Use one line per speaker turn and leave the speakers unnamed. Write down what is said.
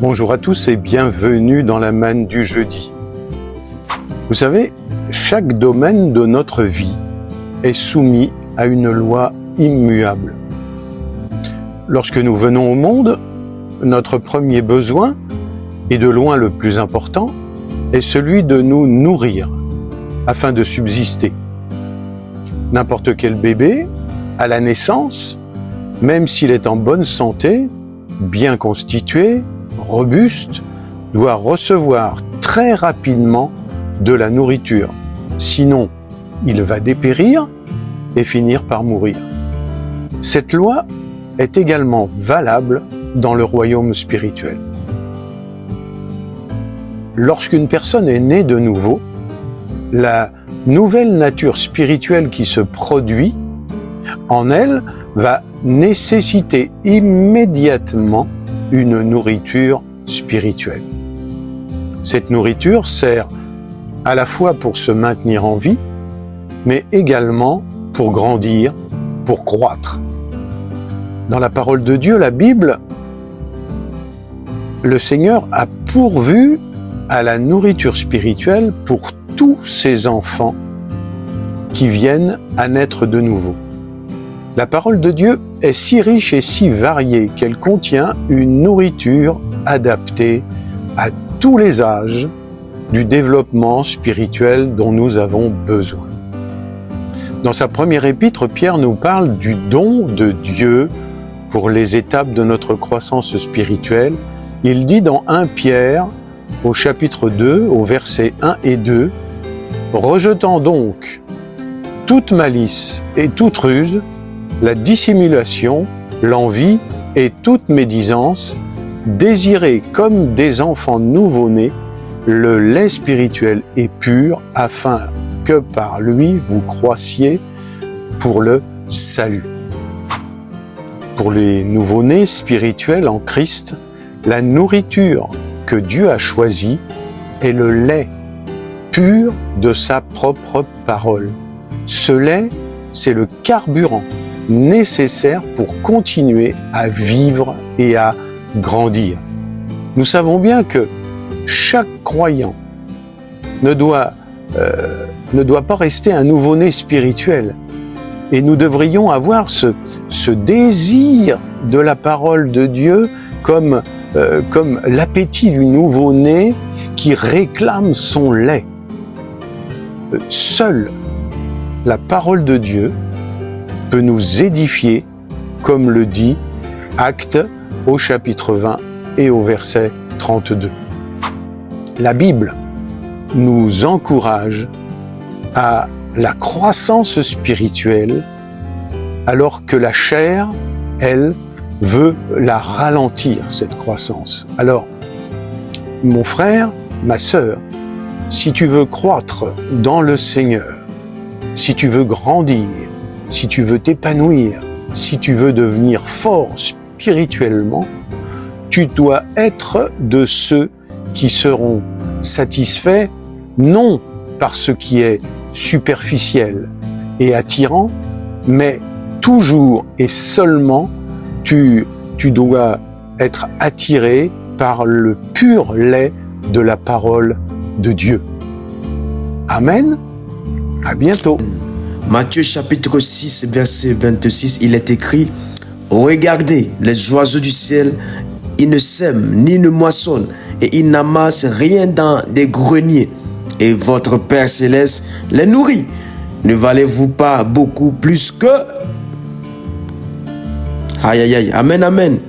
Bonjour à tous et bienvenue dans la manne du jeudi. Vous savez, chaque domaine de notre vie est soumis à une loi immuable. Lorsque nous venons au monde, notre premier besoin, et de loin le plus important, est celui de nous nourrir afin de subsister. N'importe quel bébé, à la naissance, même s'il est en bonne santé, bien constitué, robuste, doit recevoir très rapidement de la nourriture. Sinon, il va dépérir et finir par mourir. Cette loi est également valable dans le royaume spirituel. Lorsqu'une personne est née de nouveau, la nouvelle nature spirituelle qui se produit en elle va nécessiter immédiatement une nourriture spirituelle. Cette nourriture sert à la fois pour se maintenir en vie, mais également pour grandir, pour croître. Dans la parole de Dieu, la Bible, le Seigneur a pourvu à la nourriture spirituelle pour tous ses enfants qui viennent à naître de nouveau. La parole de Dieu est si riche et si variée qu'elle contient une nourriture adaptée à tous les âges du développement spirituel dont nous avons besoin. Dans sa première épître, Pierre nous parle du don de Dieu pour les étapes de notre croissance spirituelle. Il dit dans 1 Pierre, au chapitre 2, au versets 1 et 2, « Rejetant donc toute malice et toute ruse, la dissimulation, l'envie et toute médisance, désirez comme des enfants nouveau-nés le lait spirituel et pur, afin que par lui vous croissiez pour le salut. » Pour les nouveau-nés spirituels en Christ, la nourriture que Dieu a choisie est le lait pur de sa propre parole. Ce lait, c'est le carburant nécessaire pour continuer à vivre et à grandir. Nous savons bien que chaque croyant ne doit pas rester un nouveau-né spirituel. Et nous devrions avoir ce désir de la parole de Dieu comme l'appétit du nouveau-né qui réclame son lait. Seule la parole de Dieu peut nous édifier, comme le dit Actes au chapitre 20 et au verset 32. La Bible nous encourage à la croissance spirituelle, alors que la chair, elle, veut la ralentir, cette croissance. Alors, mon frère, ma sœur, si tu veux croître dans le Seigneur, si tu veux grandir, si tu veux t'épanouir, si tu veux devenir fort spirituellement, tu dois être de ceux qui seront satisfaits, non par ce qui est superficiel et attirant, mais toujours et seulement tu dois être attiré par le pur lait de la parole de Dieu. Amen. À bientôt.
Matthieu chapitre 6, verset 26, il est écrit « Regardez les oiseaux du ciel, ils ne sèment ni ne moissonnent, et ils n'amassent rien dans des greniers, et votre Père céleste les nourrit. Ne valez-vous pas beaucoup plus que... » Aïe, aïe, aïe. Amen, amen.